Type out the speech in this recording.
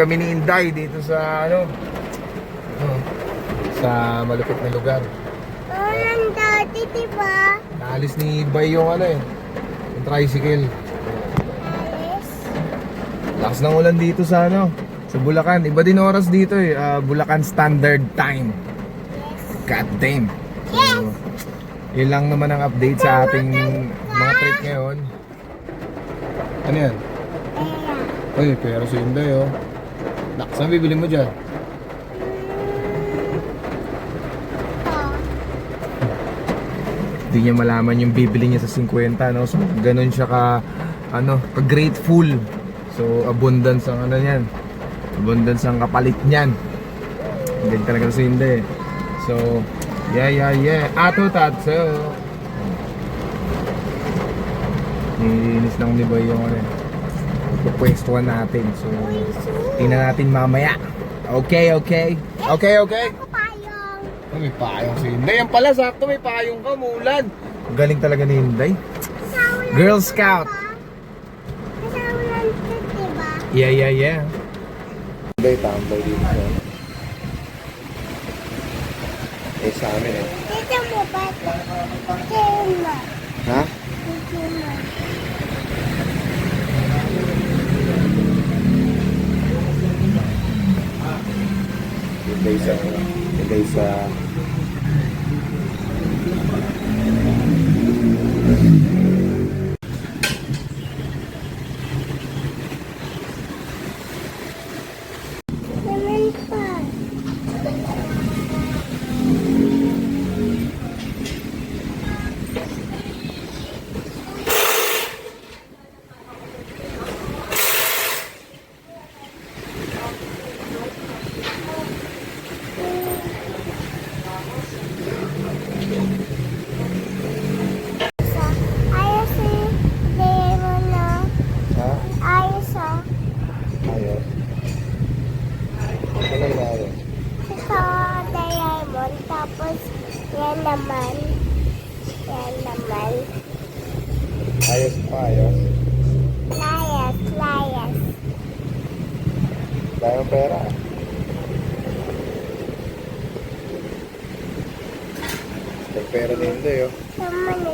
kami ni Inday dito sa sa malupit na lugar. Parang dati, diba? Naalis ni Bay yung yung tricycle. Alis. Lakas ng ulan dito sa sa Bulacan. Iba din oras dito Bulacan Standard Time. Yes. God damn. So, yun lang naman ang update sa ating mga trip ngayon. Ano yan? Kaya. Uy, pero si Inday Nak, saan bibili mo dyan? Hindi niya malaman yung bibili niya sa 50, no? So, ganun siya ka grateful. So, abundance ang niyan. Abundance ang kapalit niyan. Hindi talaga si Inday. So, yeah. Ato tatso. Nilinis lang ni Boy yung pupwestuhan natin. So, tingnan natin mamaya. Okay. Ako payong. May payong si Inday. Yan pala, sakto may payong ka, mulan. Galing talaga ni Inday. Girl Scout. Kasaulan ka, diba? Yeah. Inday, tambay dito siya. Sa amin Dito mo ba ito? Kema. Ha? Kema. Inday sa Naman pa. Ayos eh. Hindi mo na. Ha? Ayos ah. Ayos. Ano na ayos? Ito, diamond. Tapos, yan naman. Ayos pa, ayos. Layas. Dahil pera. Pera ni Inday, Naman